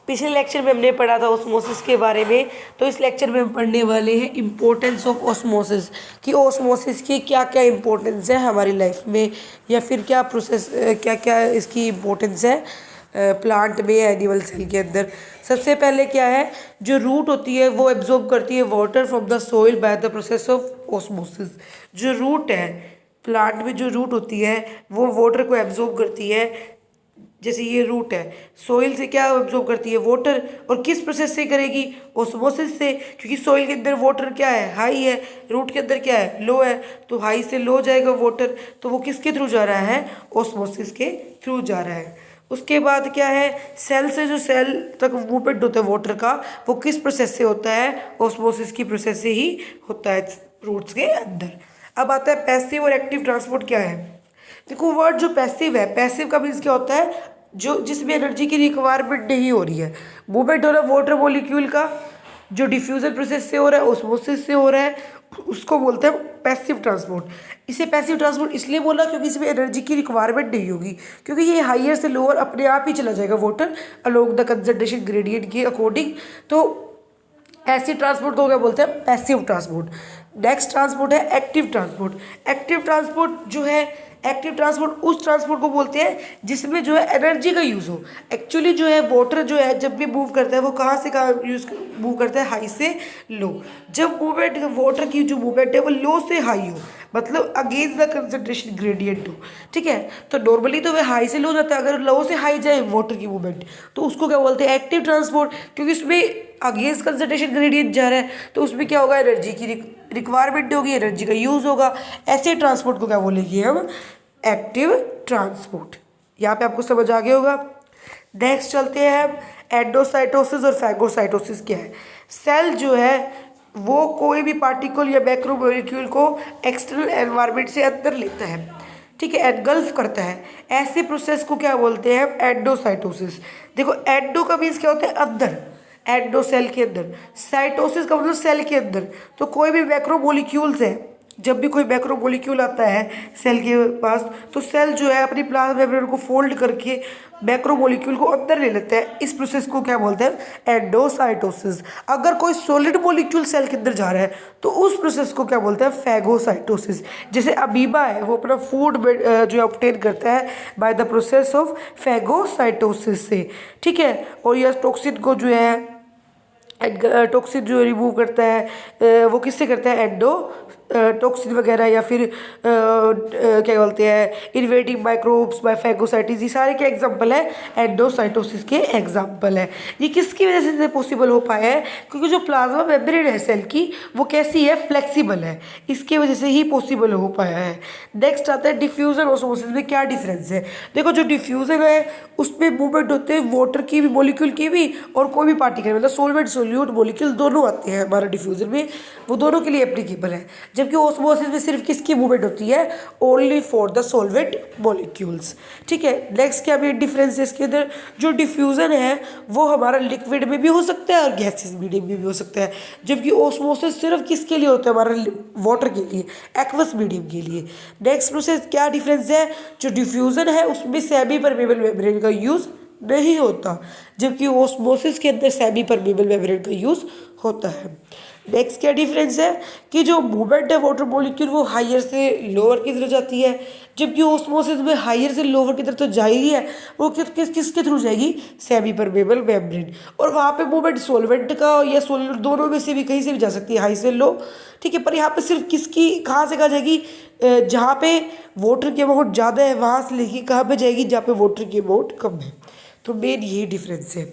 पिछले लेक्चर में हमने पढ़ा था ऑस्मोसिस के बारे में, तो इस लेक्चर में हम पढ़ने वाले हैं इम्पोर्टेंस ऑफ ऑस्मोसिस, कि ऑस्मोसिस की क्या क्या इम्पोर्टेंस है हमारी लाइफ में, या फिर क्या प्रोसेस, क्या क्या इसकी इम्पोर्टेंस है प्लांट में या एनिमल सेल के अंदर। सबसे पहले क्या है, जो रूट होती है वो एब्जॉर्ब करती है water from the soil by the process of osmosis. जो रूट है प्लांट में, जो रूट होती है वो वाटर को एब्जॉर्ब करती है। जैसे ये रूट है, सोइल से क्या एब्जॉर्ब करती है, वाटर, और किस प्रोसेस से करेगी, ऑस्मोसिस से, क्योंकि सोइल के अंदर वाटर क्या है, हाई है, रूट के अंदर क्या है, लो है, तो हाई से लो जाएगा वाटर, तो वो किसके थ्रू जा रहा है, ऑस्मोसिस के थ्रू जा रहा है। उसके बाद क्या है, सेल से जो सेल तक मूवमेंट होता है वाटर का, वो किस प्रोसेस से होता है, ऑस्मोसिस की प्रोसेस से ही होता है रूट्स के अंदर। अब आता है पैसिव और एक्टिव ट्रांसपोर्ट क्या है। देखो वर्ड जो पैसिव है, पैसिव का मीन्स क्या होता है, जो जिसमें एनर्जी की रिक्वायरमेंट नहीं हो रही है, मूवमेंट हो रहा है वाटर मॉलिक्यूल का, जो डिफ्यूजन प्रोसेस से हो रहा है, ऑस्मोसिस से हो रहा है, उसको बोलते हैं पैसिव ट्रांसपोर्ट। इसे पैसिव ट्रांसपोर्ट इसलिए बोला क्योंकि इसमें एनर्जी की रिक्वायरमेंट नहीं होगी, क्योंकि ये हाइयर से लोअर अपने आप ही चला जाएगा water along the concentration gradient के अकॉर्डिंग। तो ऐसी ट्रांसपोर्ट को क्या बोलते हैं, पैसिव ट्रांसपोर्ट। नेक्स्ट ट्रांसपोर्ट है एक्टिव ट्रांसपोर्ट। एक्टिव ट्रांसपोर्ट जो है, एक्टिव ट्रांसपोर्ट उस ट्रांसपोर्ट को बोलते हैं जिसमें जो है एनर्जी का यूज़ हो। एक्चुअली जो है वाटर जो है जब भी मूव करता है वो कहाँ से कहाँ यूज़ मूव करता है, हाई से लो। जब मूवमेंट वाटर की जो मूवमेंट है वो लो से हाई हो, मतलब अगेंस्ट द कंसंट्रेशन ग्रेडियंट हो, ठीक है। तो नॉर्मली तो वह हाई से लो जाता है, अगर लो से हाई जाए वाटर की मूवमेंट तो उसको क्या बोलते हैं, एक्टिव ट्रांसपोर्ट, क्योंकि उसमें अगेंस्ट कंसंट्रेशन ग्रेडियंट जा रहा है, तो उसमें क्या होगा, एनर्जी की रिक्वायरमेंट होगी, एनर्जी का यूज़ होगा। ऐसे ट्रांसपोर्ट को क्या बोलेंगे हम, एक्टिव ट्रांसपोर्ट। यहाँ पे आपको समझ आ गया होगा। नेक्स्ट चलते हैं हम, एंडोसाइटोसिस और फैगोसाइटोसिस क्या है। सेल जो है वो कोई भी पार्टिकल या मैक्रोमोलिक्यूल को एक्सटर्नल एनवायरनमेंट से अंदर लेता है, ठीक है, एनगल्फ करता है। ऐसे प्रोसेस को क्या बोलते हैं, एंडोसाइटोसिस। देखो एंडो का मीन्स क्या होता है, अंदर, एंडो सेल के अंदर, साइटोसिस का मतलब सेल के अंदर। तो कोई भी मैक्रोमोलिक्यूल्स है, जब भी कोई मैक्रोमोलिक्यूल आता है सेल के पास, तो सेल जो है अपनी प्लाज्मा मेम्ब्रेन को फोल्ड करके मैक्रोमोलिक्यूल को अंदर ले लेता है। इस प्रोसेस को क्या बोलते हैं, एंडोसाइटोसिस। अगर कोई सॉलिड मॉलिक्यूल सेल के अंदर जा रहा है तो उस प्रोसेस को क्या बोलते हैं, फैगोसाइटोसिस। जैसे अमीबा है वो अपना फूड जो है ऑब्टेन करता है by the process of phagocytosis से, ठीक है। और यह टॉक्सिन को जो है, टॉक्सिन जो रिमूव करता है वो किससे करता है, एंडो टॉक्सिन वगैरह, या फिर क्या बोलते हैं, इन्वेडिंग माइक्रोब्स बाय फैगोसाइटिस। ये सारे क्या एग्जांपल है, एंडोसाइटोसिस के एग्जांपल है। ये किसकी वजह से पॉसिबल हो पाया है, क्योंकि जो प्लाज्मा मेम्ब्रेन है सेल की वो कैसी है, फ्लेक्सिबल है, इसके वजह से ही पॉसिबल हो पाया है। नेक्स्ट आता है डिफ्यूजन ऑस्मोसिस में क्या डिफरेंस है। देखो जो डिफ्यूजन है उसमें मूवमेंट होते हैं वाटर की भी, मॉलिक्यूल की भी, और कोई भी पार्टिकल मतलब सोलवेंट सोल्यूट मॉलिक्यूल दोनों आते हैं हमारा डिफ्यूजन में, वो दोनों के लिए एप्लीकेबल है। जबकि ऑस्मोसिस में सिर्फ किसकी मूवमेंट होती है, only for the solvent molecules, ठीक है। नेक्स्ट क्या भी डिफरेंस है इसके अंदर, जो डिफ्यूजन है वो हमारा लिक्विड में भी हो सकता है और गैसेस मीडियम में भी हो सकता है, जबकि ऑस्मोसिस सिर्फ किसके लिए होता है, हमारा वाटर के लिए, एक्वस मीडियम के लिए। नेक्स्ट प्रोसेस क्या डिफरेंस है, जो डिफ्यूजन है उसमें सेमी परमेबल मेम्ब्रेन का यूज़ नहीं होता, जबकि ऑस्मोसिस के अंदर सेमी परमेबल मेम्ब्रेन का यूज़ होता है। नेक्स्ट क्या डिफरेंस है, कि जो मूवमेंट है वाटर मॉलिक्यूल वो हायर से लोअर की तरफ जाती है, जबकि ऑस्मोसिस में हायर से लोअर की तरफ तो जा ही है, वो किसके थ्रू जाएगी, सेमी परमेबल मेम्ब्रेन। और वहाँ पे मूवमेंट सॉल्वेंट का या सोल्यूट दोनों में से भी कहीं से भी जा सकती है, हाई से लो, ठीक है। पर यहाँ पे सिर्फ किसकी, कहाँ से कहाँ जाएगी, जहाँ पे वाटर की अमाउंट ज़्यादा है वहाँ से लेके कहाँ पे जाएगी, जहाँ पे वाटर की अमाउंट कम है। तो मेन यही डिफरेंस है।